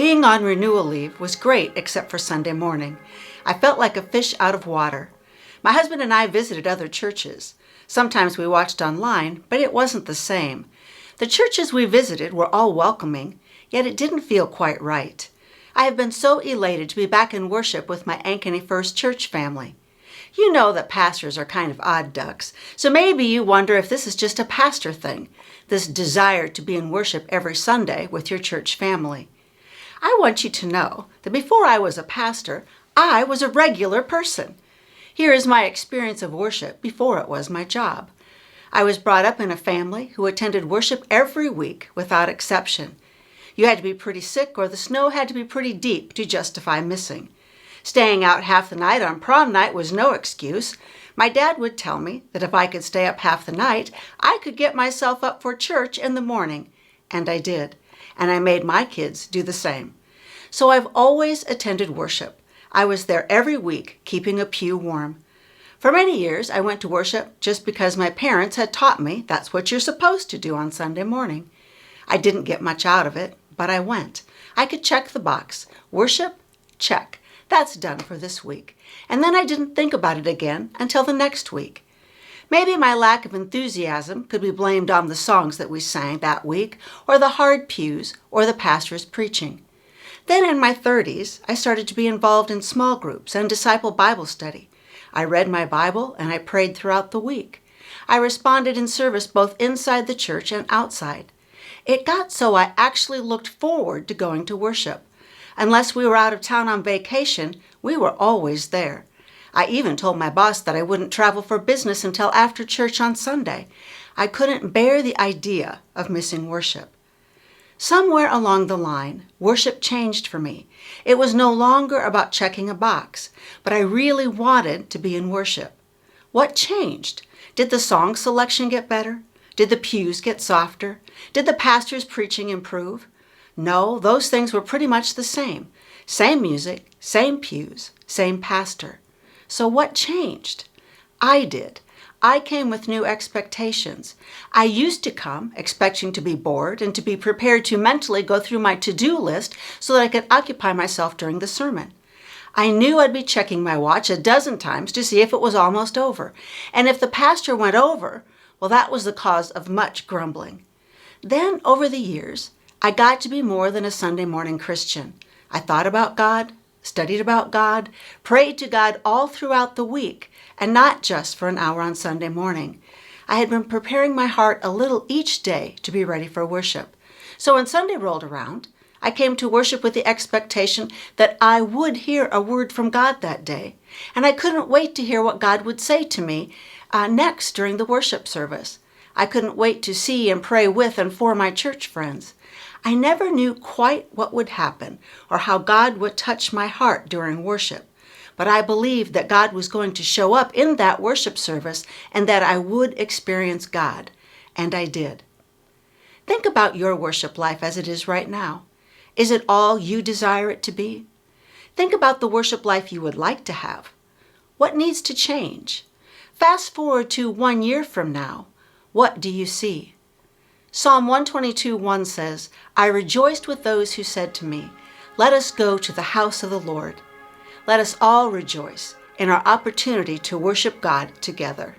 Being on renewal leave was great except for Sunday morning. I felt like a fish out of water. My husband and I visited other churches. Sometimes we watched online, but it wasn't the same. The churches we visited were all welcoming, yet it didn't feel quite right. I have been so elated to be back in worship with my Ankeny First Church family. You know that pastors are kind of odd ducks, so maybe you wonder if this is just a pastor thing, this desire to be in worship every Sunday with your church family. I want you to know that before I was a pastor, I was a regular person. Here is my experience of worship before it was my job. I was brought up in a family who attended worship every week without exception. You had to be pretty sick or the snow had to be pretty deep to justify missing. Staying out half the night on prom night was no excuse. My dad would tell me that if I could stay up half the night, I could get myself up for church in the morning. And I did. And I made my kids do the same. So I've always attended worship. I was there every week, keeping a pew warm. For many years, I went to worship just because my parents had taught me that's what you're supposed to do on Sunday morning. I didn't get much out of it, but I went. I could check the box. Worship? Check. That's done for this week. And then I didn't think about it again until the next week. Maybe my lack of enthusiasm could be blamed on the songs that we sang that week, or the hard pews, or the pastor's preaching. Then in my 30s, I started to be involved in small groups and disciple Bible study. I read my Bible and I prayed throughout the week. I responded in service both inside the church and outside. It got so I actually looked forward to going to worship. Unless we were out of town on vacation, we were always there. I even told my boss that I wouldn't travel for business until after church on Sunday. I couldn't bear the idea of missing worship. Somewhere along the line, worship changed for me. It was no longer about checking a box, but I really wanted to be in worship. What changed? Did the song selection get better? Did the pews get softer? Did the pastor's preaching improve? No, those things were pretty much the same. Same music, same pews, same pastor. So what changed? I did. I came with new expectations. I used to come expecting to be bored and to be prepared to mentally go through my to-do list so that I could occupy myself during the sermon. I knew I'd be checking my watch a dozen times to see if it was almost over. And if the pastor went over, well, that was the cause of much grumbling. Then, over the years, I got to be more than a Sunday morning Christian. I thought about God, studied about God, prayed to God all throughout the week, and not just for an hour on Sunday morning. I had been preparing my heart a little each day to be ready for worship. So when Sunday rolled around, I came to worship with the expectation that I would hear a word from God that day, and I couldn't wait to hear what God would say to me next during the worship service. I couldn't wait to see and pray with and for my church friends. I never knew quite what would happen or how God would touch my heart during worship, but I believed that God was going to show up in that worship service and that I would experience God, and I did. Think about your worship life as it is right now. Is it all you desire it to be? Think about the worship life you would like to have. What needs to change? Fast forward to 1 year from now. What do you see? Psalm 122:1 says, I rejoiced with those who said to me, let us go to the house of the Lord. Let us all rejoice in our opportunity to worship God together.